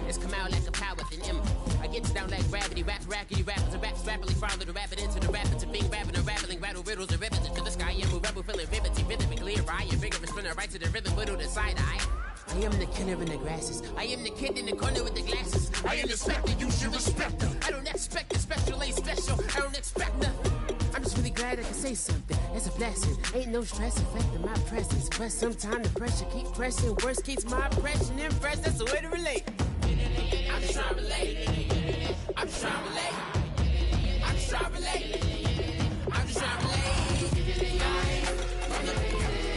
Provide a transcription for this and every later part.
It's come out like a power within him. I get down like gravity, rackety rappers and raps rapidly follow the rapid into the rapids of being rapping and rattling, rattle riddles and ribbons into the sky. I am a rebel, feeling rhythmically I am vigorous, spinner right to the rhythm, widow the side eye. I am the killer in the grasses. I am the kid in the corner with the glasses. I am the specter, you should respect her. I don't expect the special, ain't special. I don't expect nothing. I'm just really glad I can say something. It's a blessing. Ain't no stress affecting my presence. But sometimes the pressure keep pressing. Worst keeps my impression impressed. That's the way to relate. I'm just trying to relate. I'm just trying to relate. I'm just trying to relate. I'm just trying to relate.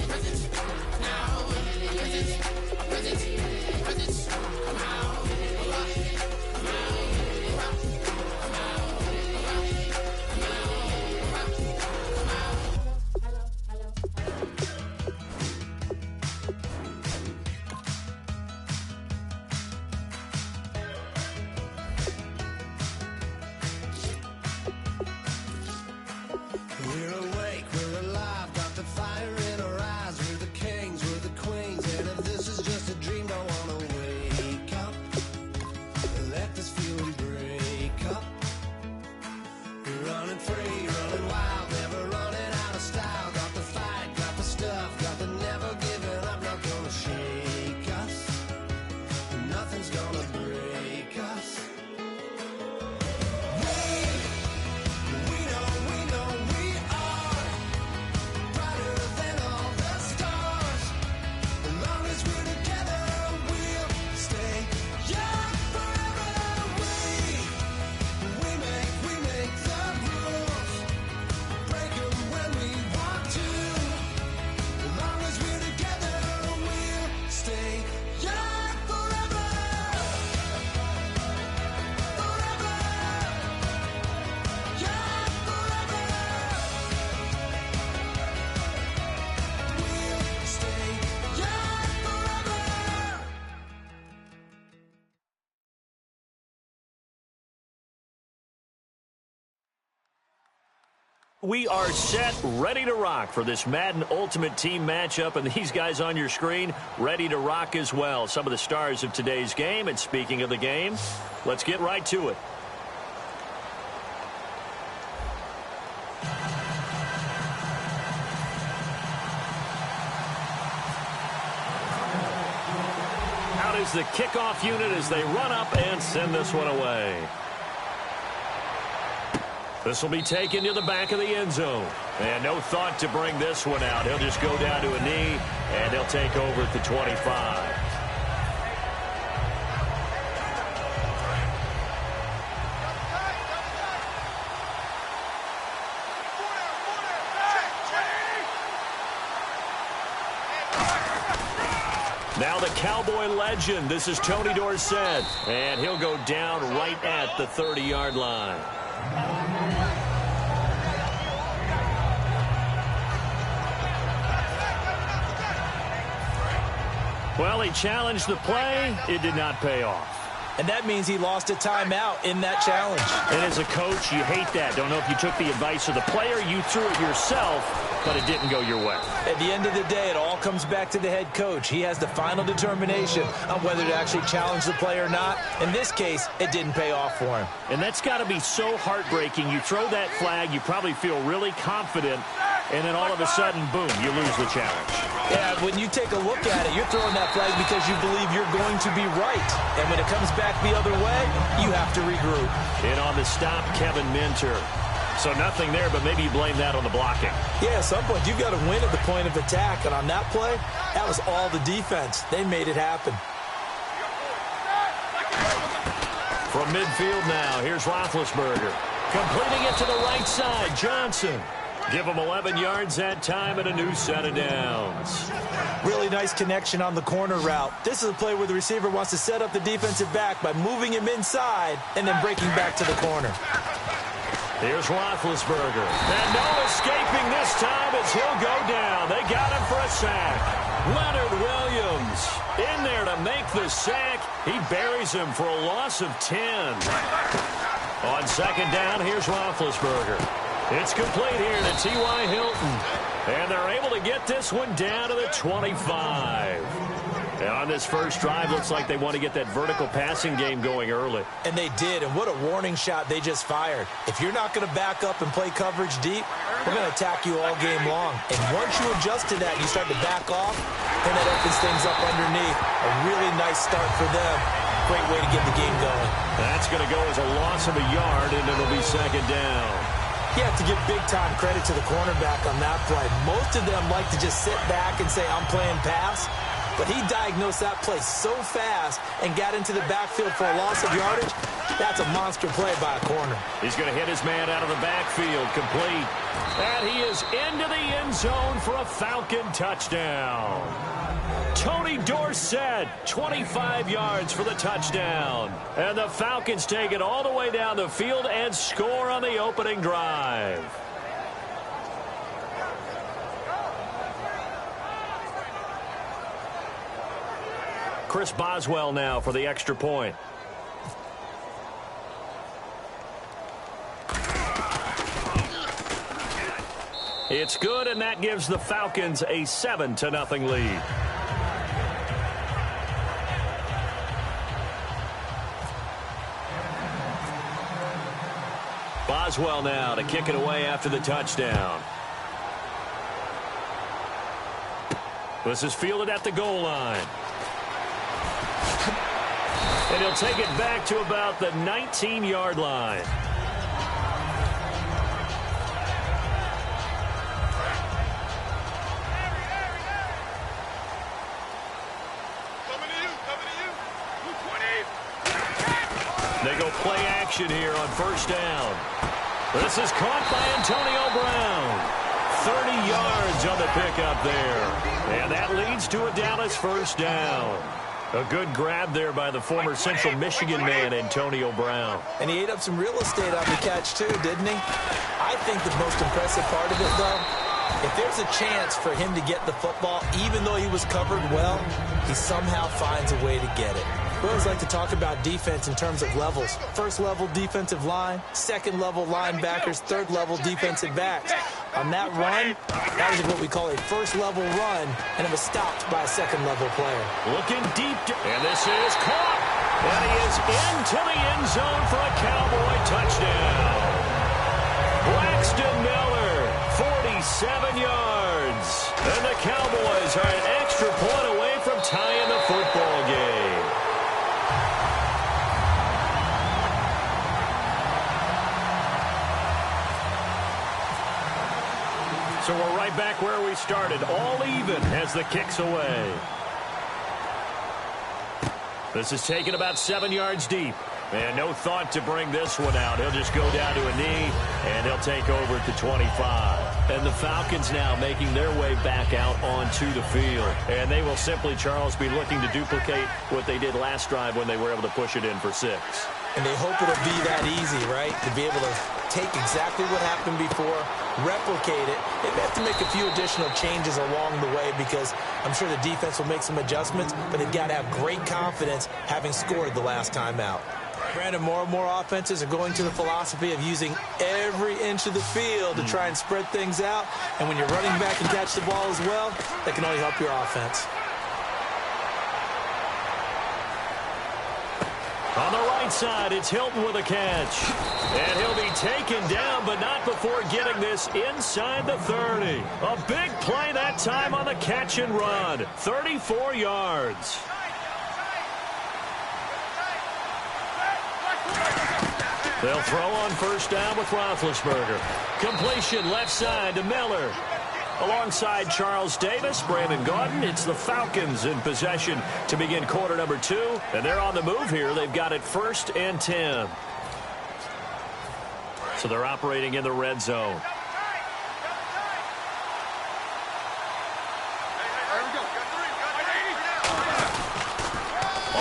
Presence, now, presence, come out, come out. We're awake, we're alive, got the fire in our eyes. We're the kings, we're the queens, and if this is just a dream, don't wanna wake up. Let this feeling break up. We're running free, running wild, never running out of style. Got the fight, got the stuff, got the never giving up. Not gonna shake us, nothing's gonna break us. We are set, ready to rock for this Madden Ultimate Team matchup, and these guys on your screen ready to rock as well. Some of the stars of today's game, and speaking of the game, let's get right to it. Out is the kickoff unit as they run up and send this one away. This will be taken to the back of the end zone. And no thought to bring this one out. He'll just go down to a knee, and he'll take over at the 25. Now the Cowboy legend. This is Tony Dorsett. And he'll go down right at the 30-yard line. Well, he challenged the play. It did not pay off. And that means he lost a timeout in that challenge. And as a coach, you hate that. Don't know if you took the advice of the player. You threw it yourself, but it didn't go your way. At the end of the day, it all comes back to the head coach. He has the final determination on whether to actually challenge the play or not. In this case, it didn't pay off for him. And that's got to be so heartbreaking. You throw that flag, you probably feel really confident, and then all of a sudden, boom, you lose the challenge. Yeah, when you take a look at it, you're throwing that flag because you believe you're going to be right. And when it comes back the other way, you have to regroup. And on the stop, Kevin Minter. So nothing there, but maybe you blame that on the blocking. Yeah, at some point, you've got to win at the point of attack. And on that play, that was all the defense. They made it happen. From midfield now, here's Roethlisberger. Completing it to the right side, Johnson. Give him 11 yards that time and a new set of downs. Really nice connection on the corner route. This is a play where the receiver wants to set up the defensive back by moving him inside and then breaking back to the corner. Here's Roethlisberger. And no escaping this time as he'll go down. They got him for a sack. Leonard Williams in there to make the sack. He buries him for a loss of 10. On second down, here's Roethlisberger. It's complete here to T.Y. Hilton. And they're able to get this one down to the 25. And on this first drive, looks like they want to get that vertical passing game going early. And they did, and what a warning shot they just fired. If you're not going to back up and play coverage deep, we're going to attack you all game long. And once you adjust to that and you start to back off, then that opens things up underneath. A really nice start for them. Great way to get the game going. That's going to go as a loss of a yard, and it'll be second down. You have to give big-time credit to the cornerback on that play. Most of them like to just sit back and say, I'm playing pass. But he diagnosed that play so fast and got into the backfield for a loss of yardage. That's a monster play by a corner. He's going to hit his man out of the backfield, complete. And he is into the end zone for a Falcon touchdown. Tony Dorsett, 25 yards for the touchdown. And the Falcons take it all the way down the field and score on the opening drive. Chris Boswell now for the extra point. It's good, and that gives the Falcons a 7-0 lead. Boswell now to kick it away after the touchdown. This is fielded at the goal line. And he'll take it back to about the 19-yard line. They go play action here on first down. This is caught by Antonio Brown. 30 yards on the pickup there. And that leads to a Dallas first down. A good grab there by the former Central Michigan man, Antonio Brown. And he ate up some real estate on the catch, too, didn't he? I think the most impressive part of it, though, if there's a chance for him to get the football, even though he was covered well, he somehow finds a way to get it. We always like to talk about defense in terms of levels. First-level defensive line, second-level linebackers, third-level defensive backs. On that run, that is what we call a first-level run, and it was stopped by a second-level player. Looking deep, and this is caught. And he is into the end zone for a Cowboy touchdown. Braxton Miller, 47 yards. And the Cowboys are an extra point away from tying the football game. So we're right back where we started, all even as the kick's away. This is taken about 7 yards deep. And no thought to bring this one out. He'll just go down to a knee, and he'll take over at the 25. And the Falcons now making their way back out onto the field. And they will simply, Charles, be looking to duplicate what they did last drive when they were able to push it in for 6. And they hope it'll be that easy, right? To be able to take exactly what happened before, replicate it. They have to make a few additional changes along the way because I'm sure the defense will make some adjustments, but they've got to have great confidence having scored the last time out. Brandon, more and more offenses are going to the philosophy of using every inch of the field to try and spread things out. And when you're running back and catch the ball as well, that can only help your offense. On the right side, it's Hilton with a catch. And he'll be taken down, but not before getting this inside the 30. A big play that time on the catch and run. 34 yards. They'll throw on first down with Roethlisberger. Completion left side to Miller. Alongside Charles Davis, Brandon Gaudin, it's the Falcons in possession to begin quarter number 2. And they're on the move here. They've got it 1st and 10. So they're operating in the red zone.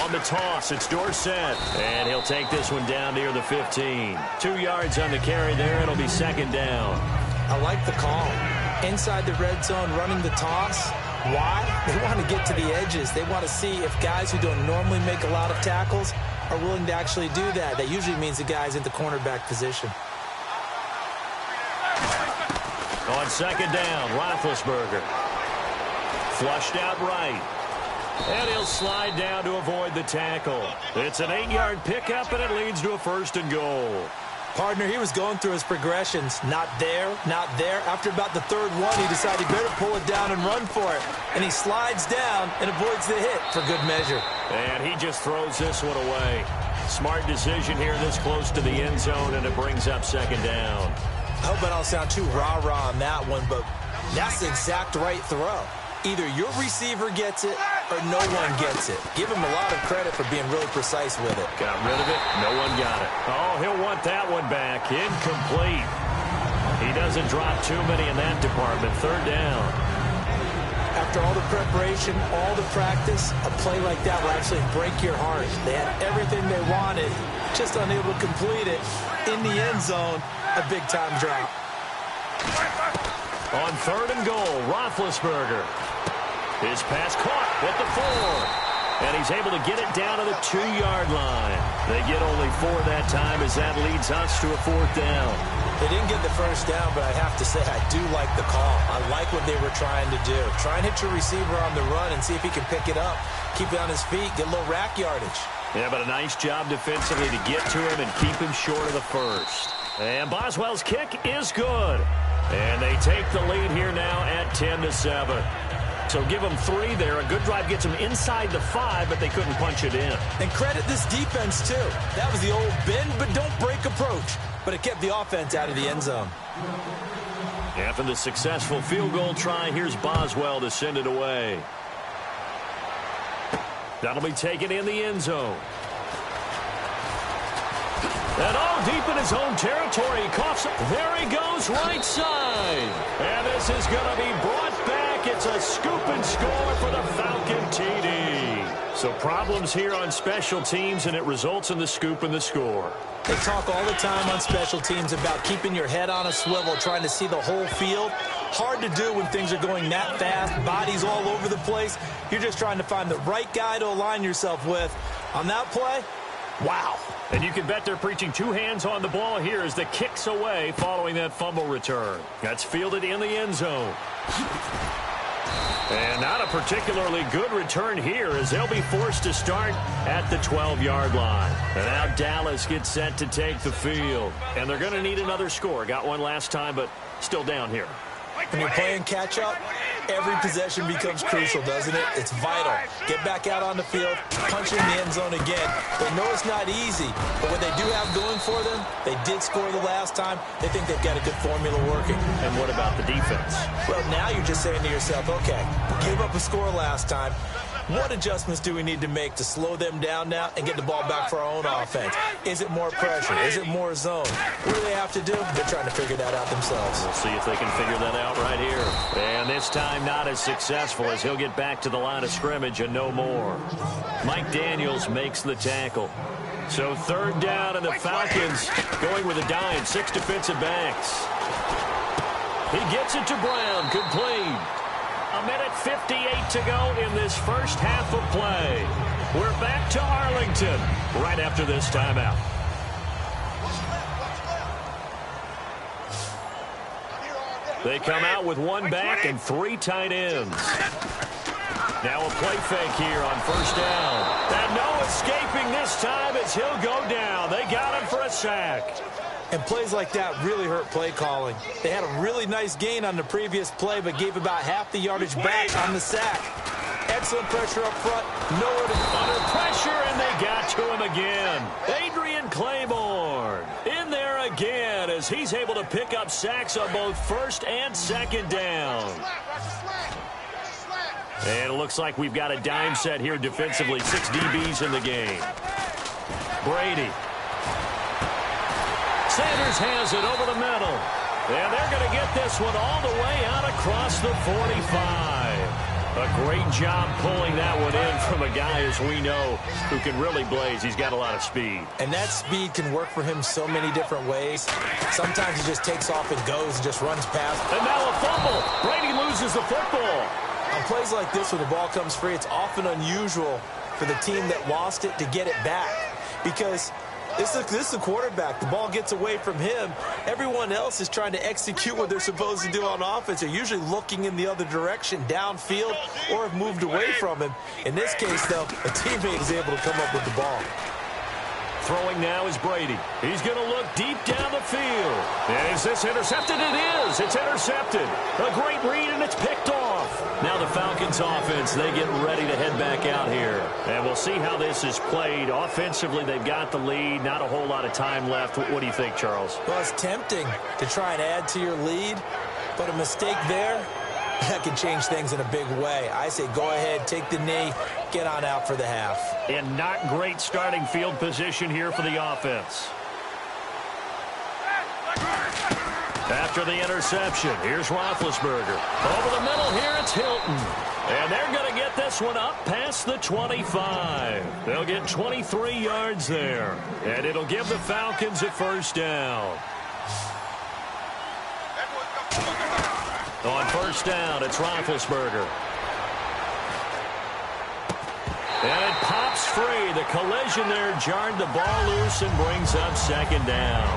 On the toss, it's Dorsett. And he'll take this one down near the 15. 2 yards on the carry there. It'll be 2nd down. I like the call. Inside the red zone, running the toss. Why? They want to get to the edges. They want to see if guys who don't normally make a lot of tackles are willing to actually do that. That usually means the guy's in the cornerback position. On 2nd down, Roethlisberger. Flushed out right. And he'll slide down to avoid the tackle. It's an 8-yard pickup, and it leads to a 1st and goal. Partner, he was going through his progressions. Not there, not there. After about the 3rd one, he decided he better pull it down and run for it. And he slides down and avoids the hit for good measure. And he just throws this one away. Smart decision here this close to the end zone, and it brings up 2nd down. I hope I don't sound too rah-rah on that one, but that's the exact right throw. Either your receiver gets it or no one gets it. Give him a lot of credit for being really precise with it. Got rid of it. No one got it. Oh, he'll want that one back. Incomplete. He doesn't drop too many in that department. 3rd down. After all the preparation, all the practice, a play like that will actually break your heart. They had everything they wanted, just unable to complete it. In the end zone, a big-time drop. On 3rd and goal, Roethlisberger. His pass caught at the 4. And he's able to get it down to the 2-yard line. They get only 4 that time as that leads us to a 4th down. They didn't get the 1st down, but I have to say I do like the call. I like what they were trying to do. Try and hit your receiver on the run and see if he can pick it up. Keep it on his feet, get a little rack yardage. Yeah, but a nice job defensively to get to him and keep him short of the 1st. And Boswell's kick is good. And they take the lead here now at 10-7. So give them 3 there. A good drive gets them inside the 5, but they couldn't punch it in. And credit this defense, too. That was the old bend but don't break approach. But it kept the offense out of the end zone. After the successful field goal try, here's Boswell to send it away. That'll be taken in the end zone. And all deep in his own territory. He coughs up. There he goes, right side. And this is going to be brought back. It's a scoop and score for the Falcon TD. So problems here on special teams, and it results in the scoop and the score. They talk all the time on special teams about keeping your head on a swivel, trying to see the whole field. Hard to do when things are going that fast, bodies all over the place. You're just trying to find the right guy to align yourself with. On that play, wow. And you can bet they're preaching 2 hands on the ball here as the kick's away following that fumble return. That's fielded in the end zone. And not a particularly good return here as they'll be forced to start at the 12-yard line. And now Dallas gets set to take the field. And they're going to need another score. Got one last time, but still down here. When you're playing catch-up, every possession becomes crucial, doesn't it? It's vital. Get back out on the field, punch in the end zone again. They know it's not easy, but what they do have going for them, they did score the last time. They think they've got a good formula working. And what about the defense? Well, now you're just saying to yourself, okay, we gave up a score last time. What adjustments do we need to make to slow them down now and get the ball back for our own offense? Is it more pressure? Is it more zone? What do they have to do? They're trying to figure that out themselves. We'll see if they can figure that out right here. And this time not as successful as he'll get back to the line of scrimmage and no more. Mike Daniels makes the tackle. So 3rd down, and the Falcons going with a dime. 6 defensive backs. He gets it to Brown. Complete. 1:58 to go in this first half of play. We're back to Arlington right after this timeout. They come out with 1 back and 3 tight ends. Now a play fake here on 1st down. And no escaping this time as he'll go down. They got him for a sack. And plays like that really hurt play calling. They had a really nice gain on the previous play, but gave about half the yardage back on the sack. Excellent pressure up front. Nowhere to go. Under pressure, and they got to him again. Adrian Claiborne in there again as he's able to pick up sacks on both 1st and 2nd down. And it looks like we've got a dime set here defensively. 6 DBs in the game. Brady. Sanders has it over the middle. And they're going to get this one all the way out across the 45. A great job pulling that one in from a guy, as we know, who can really blaze. He's got a lot of speed. And that speed can work for him so many different ways. Sometimes he just takes off and goes and just runs past. And now a fumble. Brady loses the football. On plays like this where the ball comes free, it's often unusual for the team that lost it to get it back. Because This is a quarterback. The ball gets away from him. Everyone else is trying to execute what they're supposed to do on offense. They're usually looking in the other direction, downfield, or have moved away from him. In this case, though, a teammate is able to come up with the ball. Throwing now is Brady. He's going to look deep down the field. And is this intercepted? It is. It's intercepted. A great read, and it's picked off. Now the Falcons offense, they get ready to head back out here. And we'll see how this is played. Offensively, they've got the lead. Not a whole lot of time left. What do you think, Charles? Well, it's tempting to try and add to your lead, but a mistake there, that can change things in a big way. I say go ahead, take the knee, get on out for the half. And not great starting field position here for the offense. After the interception, here's Roethlisberger. Over the middle here, it's Hilton. And they're going to get this one up past the 25. They'll get 23 yards there. And it'll give the Falcons a first down. On first down, it's Roethlisberger. And it pops free. The collision there jarred the ball loose and brings up second down.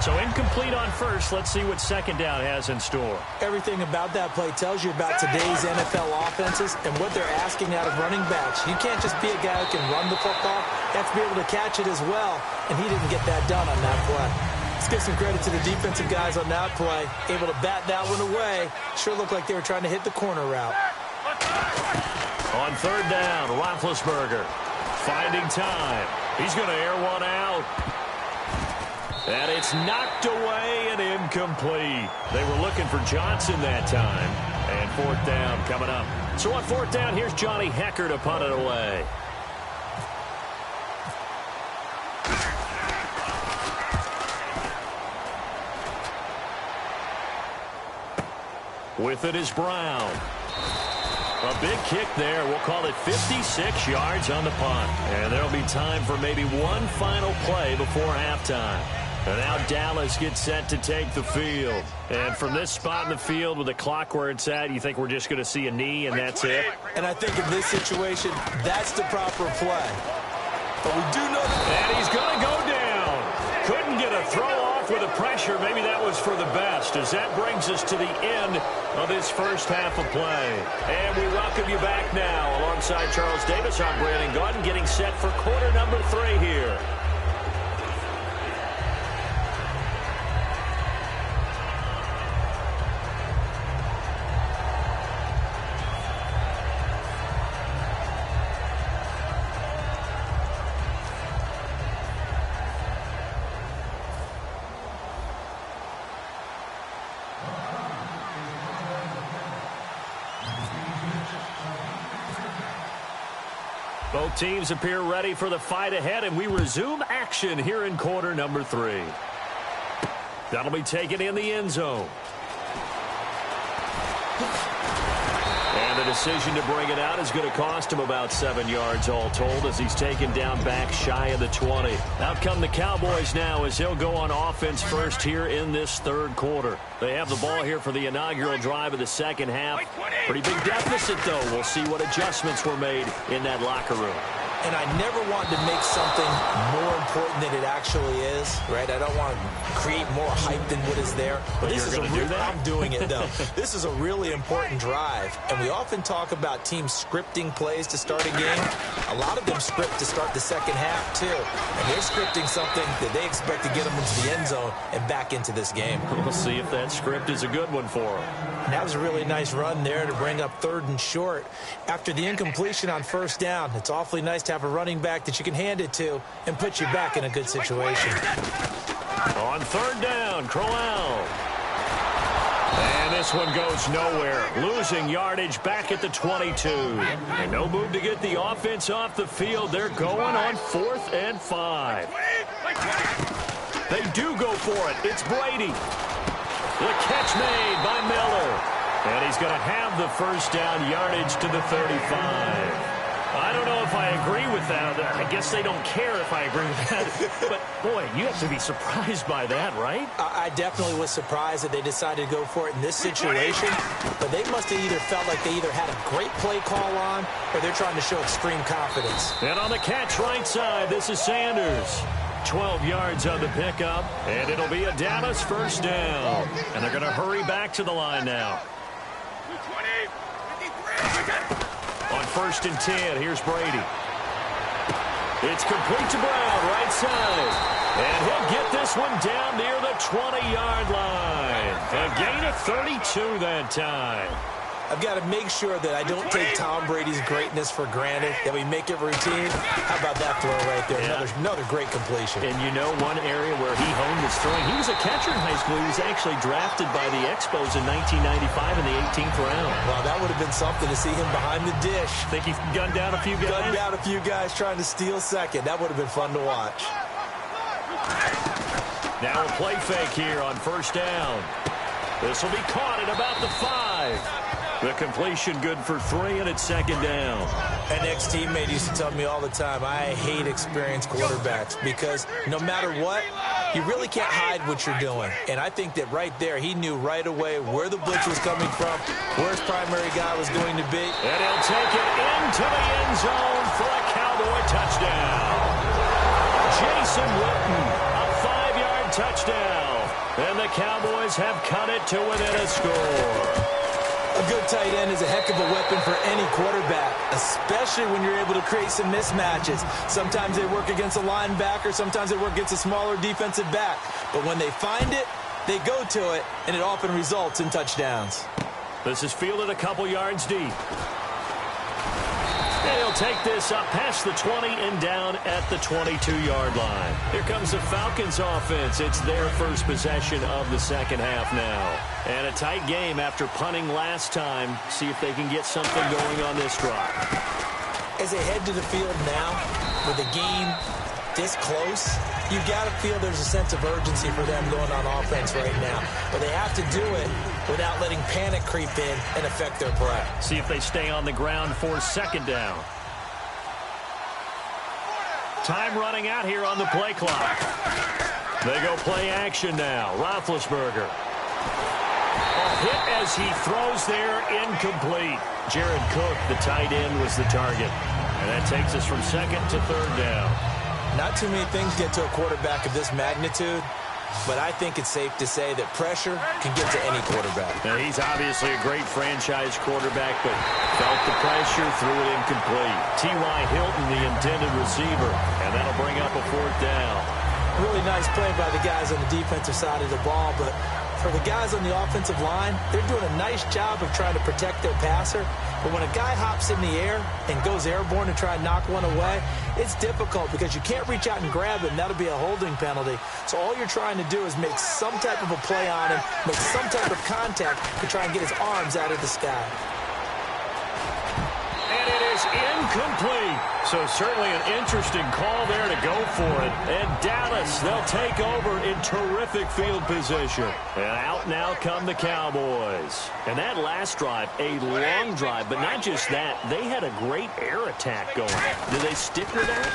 So incomplete on first. Let's see what second down has in store. Everything about that play tells you about today's NFL offenses and what they're asking out of running backs. You can't just be a guy who can run the football. You have to be able to catch it as well, and he didn't get that done on that play. Let's give some credit to the defensive guys on that play. Able to bat that one away. Sure looked like they were trying to hit the corner route. On third down, Roethlisberger finding time. He's going to air one out. And it's knocked away and incomplete. They were looking for Johnson that time. And fourth down coming up. So on fourth down, here's Johnny Hekker to punt it away. With it is Brown. A big kick there. We'll call it 56 yards on the punt. And there'll be time for maybe one final play before halftime. And now Dallas gets set to take the field. And from this spot in the field with the clock where it's at, you think we're just going to see a knee and that's it? And I think in this situation, that's the proper play. But we do know that... And he's going to go down. Couldn't get a throw off with the pressure. Maybe that was for the best, as that brings us to the end of this first half of play. And we welcome you back now. Alongside Charles Davis, I'm Brandon Gaudin, getting set for quarter number 3 here. Both teams appear ready for the fight ahead, and we resume action here in quarter number 3. That'll be taken in the end zone. And the decision to bring it out is going to cost him about 7 yards all told, as he's taken down back shy of the 20. Out come the Cowboys now, as he'll go on offense first here in this third quarter. They have the ball here for the inaugural drive of the second half. Pretty big deficit, though. We'll see what adjustments were made in that locker room. And I never wanted to make something more important than it actually is, right? I don't want to create more hype than what is there. But this is a real, I'm doing it, though. This is a really important drive. And we often talk about teams scripting plays to start a game. A lot of them script to start the second half, too. And they're scripting something that they expect to get them into the end zone and back into this game. We'll see if that script is a good one for them. And that was a really nice run there to bring up third and short. After the incompletion on first down, it's awfully nice to have a running back that you can hand it to and put you back in a good situation. On third down, Crowell. And this one goes nowhere. Losing yardage back at the 22. And no move to get the offense off the field. They're going on 4th and 5. They do go for it. It's Brady. The catch made by Miller. And he's going to have the first down, yardage to the 35. I don't know if I agree with that. I guess they don't care if I agree with that. But, boy, you have to be surprised by that, right? I definitely was surprised that they decided to go for it in this situation. But they must have either felt like they either had a great play call on or they're trying to show extreme confidence. And on the catch right side, this is Sanders. 12 yards on the pickup, and it'll be a Dallas first down. And they're going to hurry back to the line now. On 1st and 10, here's Brady. It's complete to Brown, right side. And he'll get this one down near the 20-yard line. A gain of 32 that time. I've got to make sure that I don't take Tom Brady's greatness for granted, that we make it routine. How about that throw right there? Yeah. Another great completion. And you know one area where he honed his throwing? He was a catcher in high school. He was actually drafted by the Expos in 1995 in the 18th round. Wow, that would have been something to see him behind the dish. Think he gunned down a few guys? Gunned down a few guys trying to steal second. That would have been fun to watch. Now a play fake here on 1st down. This will be caught at about the 5. The completion good for 3, and it's 2nd down. An ex-teammate used to tell me all the time, I hate experienced quarterbacks because no matter what, you really can't hide what you're doing. And I think that right there, he knew right away where the blitz was coming from, where his primary guy was going to be. And he'll take it into the end zone for a Cowboy touchdown. Jason Witten, a 5-yard touchdown. And the Cowboys have cut it to within a score. A good tight end is a heck of a weapon for any quarterback, especially when you're able to create some mismatches. Sometimes they work against a linebacker, sometimes they work against a smaller defensive back. But when they find it, they go to it, and it often results in touchdowns. This is fielded a couple yards deep. And he'll take this up past the 20 and down at the 22-yard line. Here comes the Falcons offense. It's their first possession of the second half now. And a tight game after punting last time. See if they can get something going on this drive. As they head to the field now, with the game this close, you got to feel there's a sense of urgency for them going on offense right now. But they have to do it without letting panic creep in and affect their play. See if they stay on the ground for 2nd down. Time running out here on the play clock. They go play action now. Roethlisberger. A hit as he throws there, incomplete. Jared Cook, the tight end, was the target. And that takes us from 2nd to 3rd down. Not too many things get to a quarterback of this magnitude, but I think it's safe to say that pressure can get to any quarterback. Now, he's obviously a great franchise quarterback, but felt the pressure, threw it incomplete. T.Y. Hilton, the intended receiver, and that'll bring up a 4th down. Really nice play by the guys on the defensive side of the ball, but for the guys on the offensive line, they're doing a nice job of trying to protect their passer. But when a guy hops in the air and goes airborne to try and knock one away, it's difficult because you can't reach out and grab him. That'll be a holding penalty. So all you're trying to do is make some type of a play on him, make some type of contact to try and get his arms out of the sky. And it is incomplete. So certainly an interesting call there to go for it. And Dallas, they'll take over in terrific field position. And out now come the Cowboys. And that last drive, a long drive, but not just that. They had a great air attack going. Do they stick with that?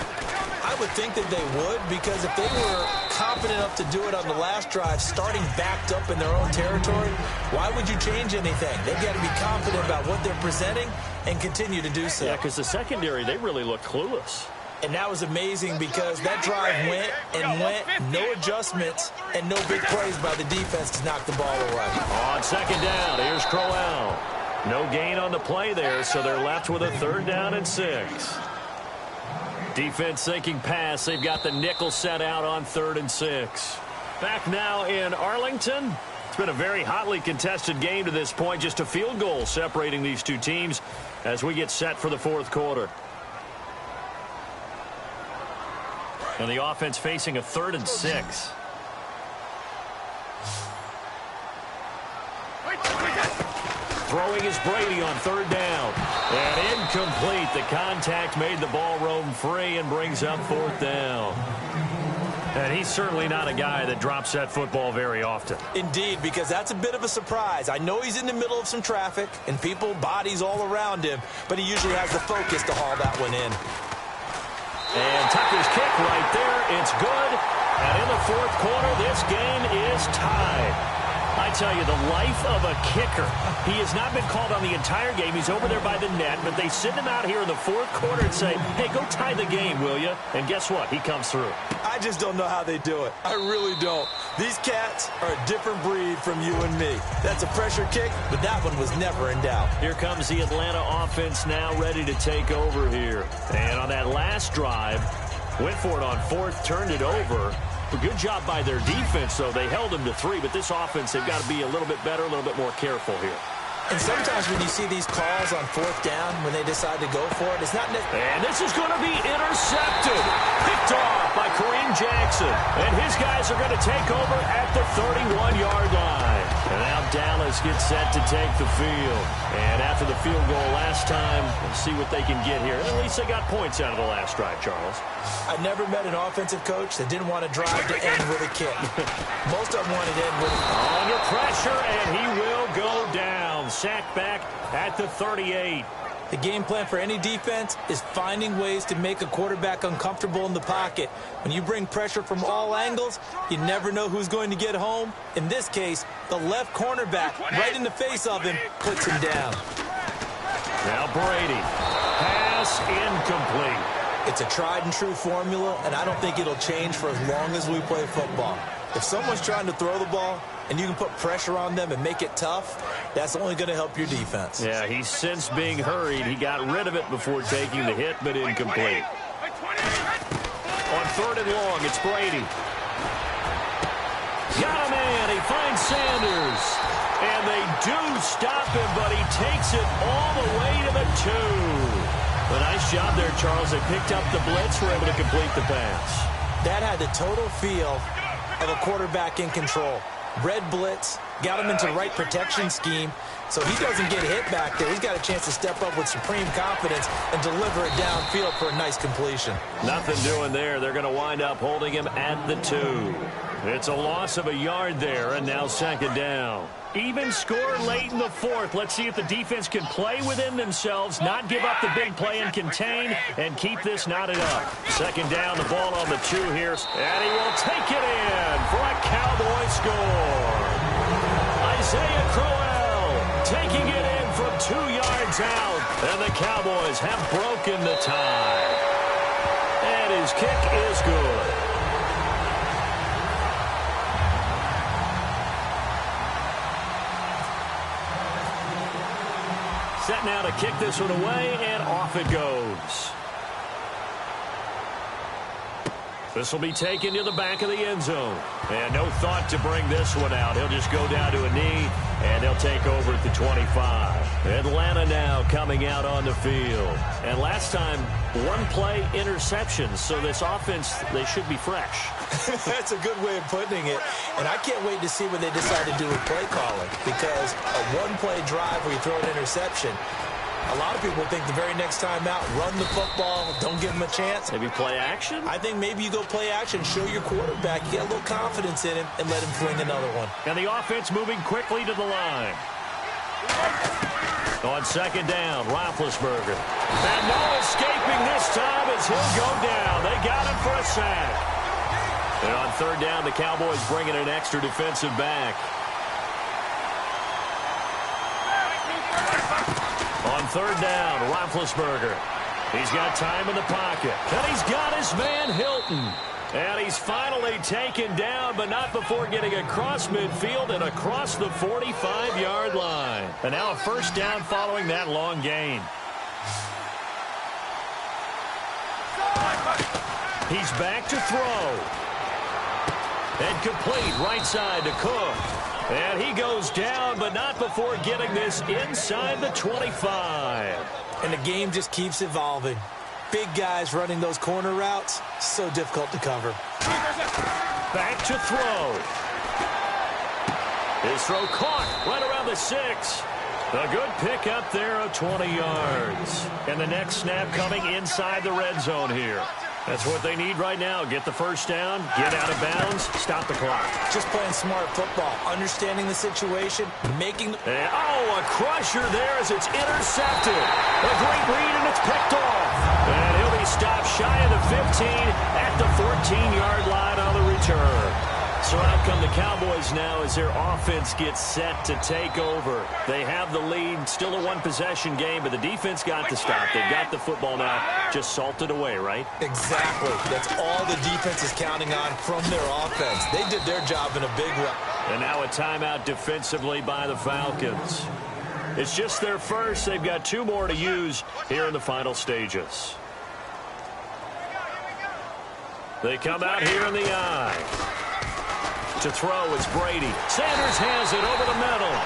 I would think that they would, because if they were confident enough to do it on the last drive, starting backed up in their own territory, why would you change anything? They've got to be confident about what they're presenting and continue to do so. Yeah, because the secondary, they really look clueless. And that was amazing because that drive went and went, no adjustments, and no big plays by the defense to knock the ball away. On 2nd down, here's Crowell. No gain on the play there, so they're left with a 3rd down and 6. Defense thinking pass. They've got the nickel set out on 3rd and 6. Back now in Arlington. It's been a very hotly contested game to this point. Just a field goal separating these two teams as we get set for the 4th quarter. And the offense facing a 3rd and 6. Throwing is Brady on 3rd down. And incomplete. The contact made the ball roam free and brings up 4th down. And he's certainly not a guy that drops that football very often. Indeed, because that's a bit of a surprise. I know he's in the middle of some traffic and people, bodies all around him, but he usually has the focus to haul that one in. And Tucker's kick right there. It's good. And in the fourth quarter, this game is tied. I tell you, the life of a kicker. He has not been called on the entire game. He's over there by the net, but they send him out here in the fourth quarter and say, hey, go tie the game, will you? And guess what? He comes through. I just don't know how they do it. I really don't. These cats are a different breed from you and me. That's a pressure kick, but that one was never in doubt. Here comes the Atlanta offense now ready to take over here. And on that last drive, went for it on fourth, turned it over. A good job by their defense, though. They held them to 3, but this offense, they've got to be a little bit better, a little bit more careful here. And sometimes when you see these calls on fourth down, when they decide to go for it, it's not necessary. And this is going to be intercepted. Picked off by Kareem Jackson. And his guys are going to take over at the 31-yard line. And now Dallas gets set to take the field. And after the field goal last time, we'll see what they can get here. At least they got points out of the last drive, Charles. I never met an offensive coach that didn't want to drive to end with a kick. Most of them wanted to end with under pressure, and he will go down. Sacked back at the 38. The game plan for any defense is finding ways to make a quarterback uncomfortable in the pocket. When you bring pressure from all angles, you never know who's going to get home. In this case, the left cornerback, right in the face of him, puts him down. Now Brady. Pass incomplete. It's a tried-and-true formula, and I don't think it'll change for as long as we play football. If someone's trying to throw the ball and you can put pressure on them and make it tough, that's only going to help your defense. Yeah, he's since being hurried. He got rid of it before taking the hit, but incomplete. On third and long, it's Brady. Got a man. He finds Sanders. And they do stop him, but he takes it all the way to the 2. A nice job there, Charles. They picked up the blitz, were able to complete the pass. That had the total feel of a quarterback in control. Red blitz, got him into the right protection scheme, so he doesn't get hit back there. He's got a chance to step up with supreme confidence and deliver it downfield for a nice completion. Nothing doing there. They're going to wind up holding him at the 2. It's a loss of a yard there, and now second down. Even score late in the fourth. Let's see if the defense can play within themselves, not give up the big play and contain, and keep this knotted up. Second down, the ball on the 2 here, and he will take it in for a Cowboy score. Isaiah Crowell taking it in from 2 yards out, and the Cowboys have broken the tie. And his kick is good. Set now to kick this one away, and off it goes. This will be taken to the back of the end zone. And no thought to bring this one out. He'll just go down to a knee, and they'll take over at the 25. Atlanta now coming out on the field. And last time, 1 play interceptions. So this offense, they should be fresh. That's a good way of putting it. And I can't wait to see what they decide to do with play calling. Because a 1-play drive where you throw an interception, a lot of people think the very next time out, run the football, don't give him a chance. Maybe play action? I think maybe you go play action, show your quarterback, get a little confidence in him, and let him fling another one. And the offense moving quickly to the line. On second down, Roethlisberger. And no escaping this time as he'll go down. They got him for a sack. And on third down, the Cowboys bringing an extra defensive back. On third down, Roethlisberger. He's got time in the pocket. And he's got his man Hilton. And he's finally taken down, but not before getting across midfield and across the 45-yard line. And now a first down following that long gain. He's back to throw. And complete right side to Cook. And he goes down, but not before getting this inside the 25. And the game just keeps evolving. Big guys running those corner routes, so difficult to cover. Back to throw. His throw caught right around the 6. A good pick up there of 20 yards. And the next snap coming inside the red zone here. That's what they need right now. Get the first down, get out of bounds, stop the clock. Just playing smart football, understanding the situation, making... a crusher there as it's intercepted. A great read, and it's picked off. And he'll be stopped shy of the 15 at the 14-yard line on the return. So out come the Cowboys now as their offense gets set to take over. They have the lead, still a one-possession game, but the defense got the stop. They've got the football now, just salted away, right? Exactly. That's all the defense is counting on from their offense. They did their job in a big way. And now a timeout defensively by the Falcons. It's just their first. They've got 2 more to use here in the final stages. They come out here in the eye. To throw, it's Brady. Sanders has it over the middle.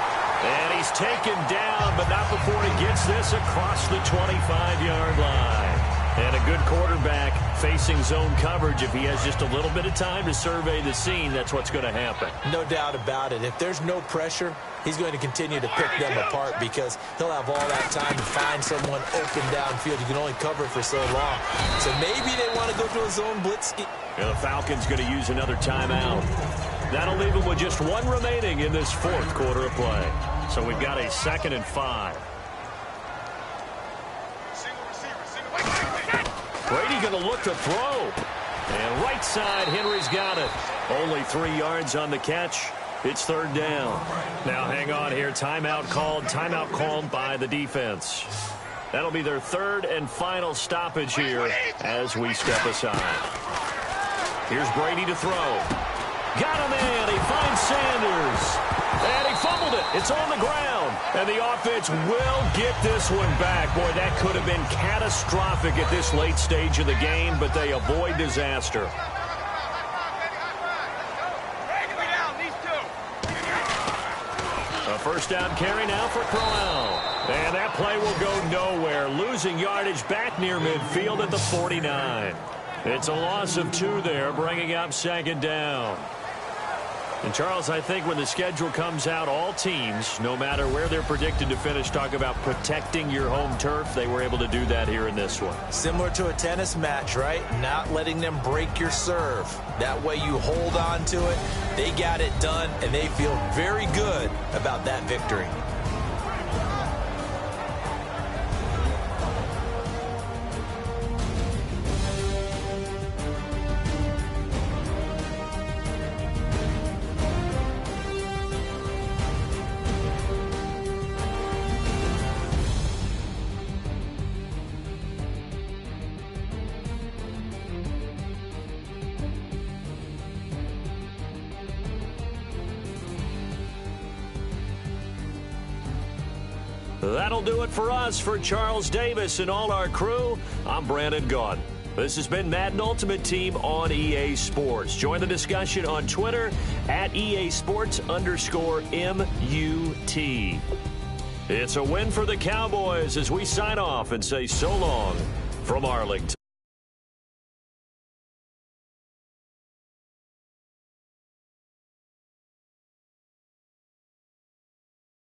And he's taken down, but not before he gets this across the 25-yard line. And a good quarterback facing zone coverage. If he has just a little bit of time to survey the scene, that's what's going to happen. No doubt about it. If there's no pressure, he's going to continue to pick them apart because he'll have all that time to find someone open downfield. You can only cover for so long. So maybe they want to go to a zone blitz scheme. The Falcons going to use another timeout. That'll leave them with just 1 remaining in this 4th quarter of play. So we've got a 2nd and 5. Brady going to look to throw. And right side, Henry's got it. Only 3 yards on the catch. It's 3rd down. Now hang on here. Timeout called by the defense. That'll be their 3rd and final stoppage here as we step aside. Here's Brady to throw. Got him in. He finds Sanders. And he fumbled it. It's on the ground. And the offense will get this one back. Boy, that could have been catastrophic at this late stage of the game, but they avoid disaster. A first down carry now for Crowell. And that play will go nowhere. Losing yardage back near midfield at the 49. It's a loss of 2 there, bringing up 2nd down. And, Charles, I think when the schedule comes out, all teams, no matter where they're predicted to finish, talk about protecting your home turf. They were able to do that here in this one. Similar to a tennis match, right? Not letting them break your serve. That way you hold on to it. They got it done, and they feel very good about that victory. That'll do it for us. For Charles Davis and all our crew, I'm Brandon Gaudin. This has been Madden Ultimate Team on EA Sports. Join the discussion on Twitter at EASports_MUT. It's a win for the Cowboys as we sign off and say so long from Arlington.